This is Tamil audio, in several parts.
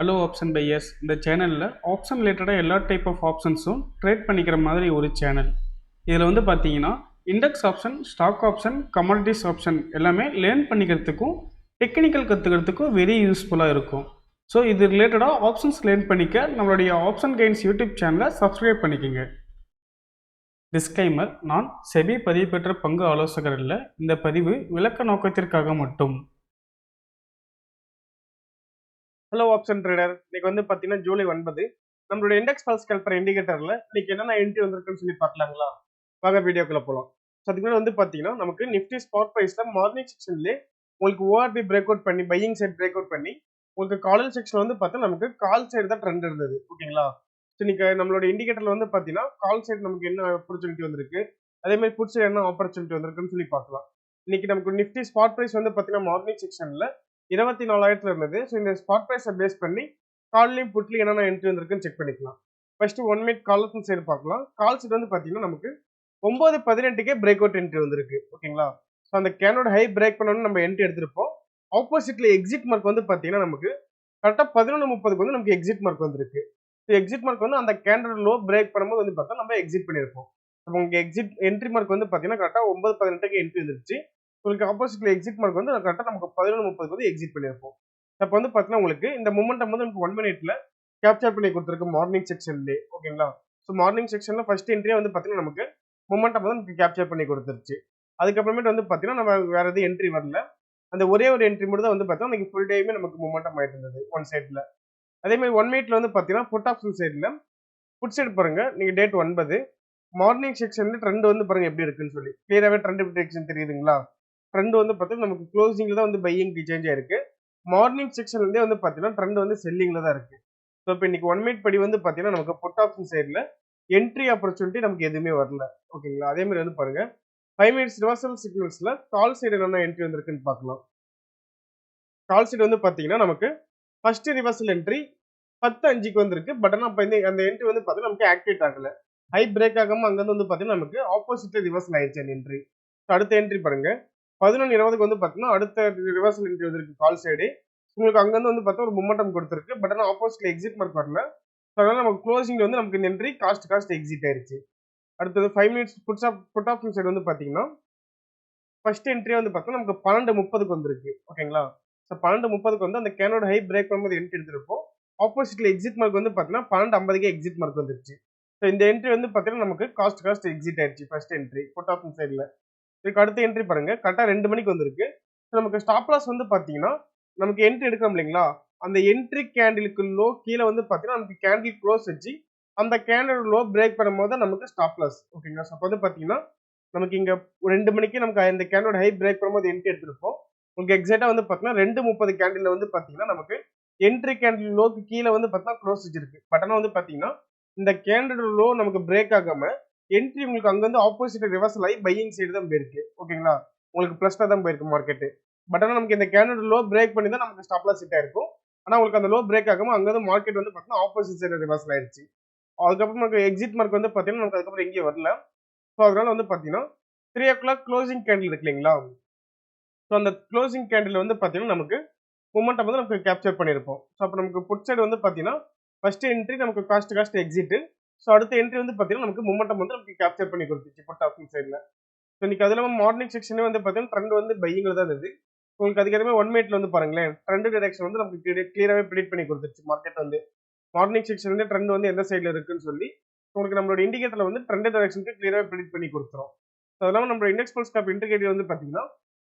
Hello option buyers. இந்த சேனலில் ஆப்ஷன் ரிலேட்டடாக எல்லா டைப் ஆஃப் ஆப்ஷன்ஸும் ட்ரேட் பண்ணிக்கிற மாதிரி ஒரு சேனல். இதில் வந்து பார்த்தீங்கன்னா index option, stock option, commodities option எல்லாமே லேர்ன் பண்ணிக்கிறதுக்கும் டெக்னிக்கல் கற்றுக்கிறதுக்கும் வெரி யூஸ்ஃபுல்லாக இருக்கும். ஸோ இது ரிலேட்டடாக ஆப்ஷன்ஸ் லேர்ன் பண்ணிக்க நம்மளுடைய ஆப்ஷன் கைன்ஸ் யூடியூப் சேனலை சப்ஸ்கிரைப் பண்ணிக்கோங்க. டிஸ்க்ளைமர்: நான் செபி பதிவு பெற்ற பங்கு ஆலோசகர் இல்லை. இந்த பதிவு விளக்க நோக்கத்திற்காக மட்டும். ஹலோ ஆப்ஷன் ட்ரேடர், இன்னைக்கு வந்து பார்த்தீங்கன்னா ஜூலை 9 நம்மளோட இண்டெக்ஸ் பல்ஸ் கால்குலேட்டர் இண்டிகேட்டர்ல இன்னைக்கு என்னென்ன என்ட்ரி வந்திருக்குன்னு சொல்லி பார்க்கலாங்களா? வாங்க வீடியோக்குள்ள போகலாம். ஸோ அதுக்கு முன்னாடி வந்து பார்த்தீங்கன்னா நமக்கு நிஃப்டி ஸ்பாட் ப்ரைஸ்ல மார்னிங் செக்ஷன்லேயே உங்களுக்கு ஓஆர்பி பிரேக் அவுட் பண்ணி பையிங் சைட் பிரேக் அவுட் பண்ணி உங்களுக்கு காலர் செக்ஷன் வந்து பார்த்தா நமக்கு கால் சைடு தான் ட்ரெண்ட் இருந்தது. ஓகேங்களா? ஸோ இன்னைக்கு நம்மளோட இண்டிகேட்டர்ல வந்து பார்த்தீங்கன்னா கால் சைடு நமக்கு என்ன ஆப்பர்ச்சுனிட்டி வந்திருக்கு, அதே மாதிரி புட் சைடு என்ன ஆப்பர்ச்சுனிட்டி வந்திருக்குன்னு சொல்லி பார்க்கலாம். இன்னைக்கு நமக்கு நிஃப்டி ஸ்பாட் ப்ரைஸ் வந்து பார்த்தீங்கன்னா மார்னிங் செக்ஷன்ல 24,000 இருந்தது. ஸோ இந்த ஸ்பாட் ப்ரைஸை பேஸ் பண்ணி கால்லையும் புட்லையும் என்னென்ன என்ட்ரி வந்திருக்குன்னு செக் பண்ணிக்கலாம். ஃபர்ஸ்ட் 1 மினிட் கால் சைடு பார்க்கலாம். கால் சைடு வந்து பார்த்தீங்கன்னா நமக்கு 9:18க்கே பிரேக் அவுட் என்ட்ரி வந்திருக்கு. ஓகேங்களா? ஸோ அந்த கேனோட ஹை பிரேக் பண்ணணும்னு நம்ம என்ட்ரி எடுத்திருப்போம். ஆப்போசிட்ல எக்ஸிட் மார்க் வந்து பார்த்தீங்கன்னா நமக்கு கரெக்டாக 11:30க்கு வந்து நமக்கு எக்ஸிட் மார்க் வந்திருக்கு. ஸோ எக்ஸிட் மார்க் வந்து அந்த கேண்டோட லோ பிரேக் பண்ணும்போது வந்து பார்த்தா நம்ம எக்ஸிட் பண்ணியிருப்போம். உங்களுக்கு எக்ஸிட் என்ட்ரி மார்க் வந்து பார்த்தீங்கன்னா கரெக்டாக 9:18க்கு என்ட்ரி வந்துருச்சு. உங்களுக்கு ஆப்போசிட்ல எக்ஸிட் மார்க் வந்து கரெக்டாக நமக்கு 11:30க்கு வந்து எக்ஸிட் பண்ணியிருப்போம். அப்போ வந்து பார்த்தீங்கன்னா உங்களுக்கு இந்த மொமெண்டம் வந்து நமக்கு 1 மினிட்ல கேப்சர் பண்ணி கொடுத்துருக்கு மார்னிங் செக்ஷன்லேயே. ஓகேங்களா? ஸோ மார்னிங் செக்ஷன்ல ஃபர்ஸ்ட் என்ட்ரியே வந்து பார்த்தீங்கன்னா நமக்கு மொமெண்டம் வந்து நமக்கு கேப்சர் பண்ணி கொடுத்துருச்சு. அதுக்கப்புறமேட்டு வந்து பார்த்தீங்கன்னா நம்ம வேற எதுவும் என்ட்ரி வரல. அந்த ஒரே ஒரு என்ட்ரி மட்டும் தான் வந்து பார்த்தீங்கன்னா இன்னைக்கு ஃபுல் டேயுமே நமக்கு மொமெண்டம் ஆயிட்டு இருந்தது ஒன் சைட்ல. அதே மாதிரி 1 மினிட்ல வந்து பார்த்தீங்கன்னா புட் ஆப்ஷன் சைட்ல புட் சைடு பாருங்க. நீங்க டேட் 9 மார்னிங் செக்ஷன்ல ட்ரெண்ட் வந்து பாருங்க எப்படி இருக்குன்னு சொல்லி கிளியராகவே ட்ரெண்ட் ப்ரிடிக்ஷன் தெரியுதுங்களா? ட்ரெண்ட் வந்து பார்த்தீங்கன்னா நமக்கு க்ளோசிங்ல தான் வந்து பையிங் சேஞ்ச் ஆயிருக்கு. மார்னிங் செக்ஷன்ல இருந்தே வந்து பார்த்தீங்கன்னா ட்ரெண்ட் வந்து செல்லிங்ல தான் இருக்கு. ஸோ இப்போ இன்னைக்கு 1 மினிட் படி வந்து பார்த்தீங்கன்னா நமக்கு புட் ஆப்ஷன் சைட்ல என்ட்ரி ஆப்பர்ச்சுனிட்டி நமக்கு எதுவுமே வரல. ஓகேங்களா? அதே மாதிரி வந்து பாருங்க 5 மினிட்ஸ் ரிவர்சல் சிக்னல்ஸ்ல கால் சைடு என்னென்ன என்ட்ரி வந்திருக்குன்னு பார்க்கலாம். கால் சைடு வந்து பார்த்தீங்கன்னா நமக்கு ஃபர்ஸ்ட் ரிவர்சல் என்ட்ரி 10:05க்கு வந்திருக்கு. பட் ஆனால் இப்போ அந்த என்ட்ரி வந்து பார்த்தீங்கன்னா நமக்கு ஆக்டிவேட் ஆகல. ஹை பிரேக் ஆகாம அங்கிருந்து வந்து பார்த்தீங்கன்னா நமக்கு ஆப்போசிட்ல ரிவர்சல் ஆயிடுச்சு அந்த என்ட்ரி. அடுத்த என்ட்ரி பாருங்க 11:20க்கு வந்து பார்த்தீங்கன்னா அடுத்த ரிவர்சல் என்ட்ரி வந்திருக்கு கால் சைடு. உங்களுக்கு அங்கிருந்து வந்து பார்த்தா ஒரு மொமெண்டம் கொடுத்துருக்கு. பட் ஆனால் ஆப்போசிட்ல எக்ஸிட் மார்க் வரல. அதனால நமக்கு க்ளோசிங்ல வந்து நமக்கு இந்த என்ட்ரி காஸ்ட் எக்ஸிட் ஆயிருச்சு. அடுத்தது 5 மினிட்ஸ் புட் ஆப்ஷன் சைடு வந்து பார்த்தீங்கன்னா ஃபர்ஸ்ட் என்ட்ரி வந்து பார்த்தா நமக்கு 12:30க்கு வந்திருக்கு. ஓகேங்களா? ஸோ 12:30க்கு வந்து அந்த கேனோட ஹை பிரேக் பண்ணும்போது என்ட்ரி எடுத்திருப்போம். ஆப்போசிட்ல எக்ஸிட் மார்க் வந்து பார்த்தீங்கன்னா 12:50க்கே எக்ஸிட் மார்க் வந்துருச்சு. ஸோ இந்த என்ட்ரி வந்து பார்த்தீங்கன்னா நமக்கு காஸ்ட் எக்ஸிட் ஆயிடுச்சு ஃபர்ஸ்ட் என்ட்ரி புட் ஆப்ஷன் சைடில். இதுக்கு அடுத்த என்ட்ரி பாருங்க கரெக்டாக 2 மணிக்கு வந்திருக்கு. ஸோ நமக்கு ஸ்டாப் லாஸ் வந்து பார்த்தீங்கன்னா நமக்கு என்ட்ரி எடுக்கிறோம் இல்லைங்களா? அந்த என்ட்ரி கேண்டிலுக்கு லோ கீழே வந்து பார்த்தீங்கன்னா நமக்கு கேண்டில் க்ளோஸ் வச்சு அந்த கேண்டில் லோ பிரேக் பண்ணும்போது தான் நமக்கு ஸ்டாப் லாஸ். ஓகேங்களா? ஸோ அப்போ வந்து பார்த்தீங்கன்னா நமக்கு இங்க 2 மணிக்கு நமக்கு இந்த கேண்டோட ஹை பிரேக் பண்ணும்போது என்ட்ரி எடுத்திருப்போம். உங்களுக்கு எக்ஸாக்டா வந்து பார்த்தீங்கன்னா 2:30 கேண்டில் வந்து பார்த்தீங்கன்னா நமக்கு என்ட்ரி கேண்டில் லோக்கு கீழே வந்து பார்த்தீங்கன்னா க்ளோஸ் வச்சிருக்கு. பட் ஆனால் வந்து பார்த்தீங்கன்னா இந்த கேண்டில் லோ நமக்கு பிரேக் ஆகாம என்ட்ரி உங்களுக்கு அங்கிருந்து ஆப்போசிட் ரிவர்சல் ஆகி பையிங் சைடு தான் போயிருக்கு. ஓகேங்களா? உங்களுக்கு பிளஸ்ல தான் போயிருக்கு மார்க்கெட். பட் ஆனால் நமக்கு இந்த கேண்டில் லோ பிரேக் பண்ணி தான் நமக்கு ஸ்டாப் லாஸ் ஹிட் ஆயிருக்கும். ஆனால் உங்களுக்கு அந்த லோ பிரேக் ஆகாம அங்கிருந்து மார்க்கெட் வந்து பார்த்தீங்கன்னா ஆப்போசிட் சைடு ரிவர்சல் ஆயிருச்சு. அதுக்கப்புறம் நமக்கு எக்ஸிட் மார்க் வந்து பார்த்தீங்கன்னா நமக்கு அதுக்கப்புறம் எங்கேயும் வரல. ஸோ அதனால வந்து பார்த்தீங்கன்னா 3 o'clock க்ளோசிங் கேண்டில் இருக்கு இல்லைங்களா? ஸோ அந்த க்ளோசிங் கேண்டில் வந்து பார்த்தீங்கன்னா நமக்கு மொமெண்டம் வந்து நமக்கு கேப்சர் பண்ணியிருப்போம். ஸோ அப்போ நமக்கு புட் சைடு வந்து பார்த்தீங்கன்னா ஃபர்ஸ்ட் என்ட்ரி நமக்கு காஸ்ட் எக்ஸிட். ஸோ அடுத்த என்ட்ரி வந்து பார்த்தீங்கன்னா நமக்கு மொமெண்டம் வந்து நமக்கு கேப்சர் பண்ணி கொடுத்துச்சு புட் ஆப்ஷன் சைடில். ஸோ இன்னைக்கு அது இல்லாமல் மார்னிங் செக்ஷனே வந்து பார்த்தீங்கன்னா ட்ரெண்ட் வந்து பையிங்கில் தான் இருந்தது. உங்களுக்கு அதுக்கேற்ற 1 மினிட்ல வந்து பாருங்களேன் ட்ரெண்ட் டைரக்ஷன் வந்து நமக்கு கிளியராகவே ப்ரிடிக்ட் பண்ணி கொடுத்துருச்சு மார்க்கெட் வந்து. மார்னிங் செக்ஷன் வந்து ட்ரெண்ட் வந்து எந்த சைடில் இருக்குன்னு சொல்லி உங்களுக்கு நம்மளோட இண்டிகேட்டர்ல வந்து ட்ரெண்ட் டைரக்ஷனுக்கு கிளியராகவே ப்ரிடிக்ட் பண்ணி கொடுத்துரும். அது இல்லாமல் நம்ம இண்டெக்ஸ் பல்ஸ் காப் இன்டிகேட்டர் வந்து பார்த்தீங்கன்னா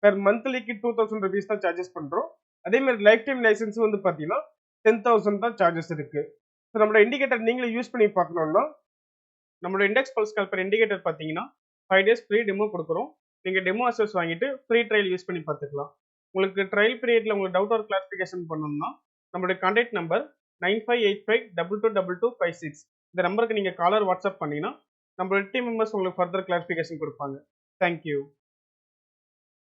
பெர் மந்த்லிக்கு 2000 rupees தான் சார்ஜஸ் பண்ணுறோம். அதே மாதிரி லைஃப் டைம் லைசன்ஸ் வந்து பார்த்தீங்கன்னா 10,000 தான் சார்ஜஸ் இருக்கு. ஸோ நம்மளோட இண்டிகேட்டர் நீங்களும் யூஸ் பண்ணி பார்க்கணும்னா நம்மளோட இண்டெக்ஸ் பல்ஸ் கால்பர் இண்டிகேட்டர் பார்த்தீங்கன்னா 5 days ஃப்ரீ டெமோ கொடுக்குறோம். நீங்கள் டெமோ அசஸ் வாங்கிட்டு ஃப்ரீ ட்ரையல் யூஸ் பண்ணி பார்த்துக்கலாம். உங்களுக்கு ட்ரையல் பீரியட்ல உங்களுக்கு டவுட் ஆர் கிளாரிஃபிகேஷன் பண்ணணும்னா நம்மளுடைய கான்டாக்ட் நம்பர் 9585222256 இந்த நம்பருக்கு நீங்கள் காலர் வாட்ஸ்அப் பண்ணீங்கன்னா நம்மளோட டீம் மெம்பர்ஸ் உங்களுக்கு ஃபர்தர் கிளாரிஃபிகேஷன் கொடுப்பாங்க. தேங்க்யூ.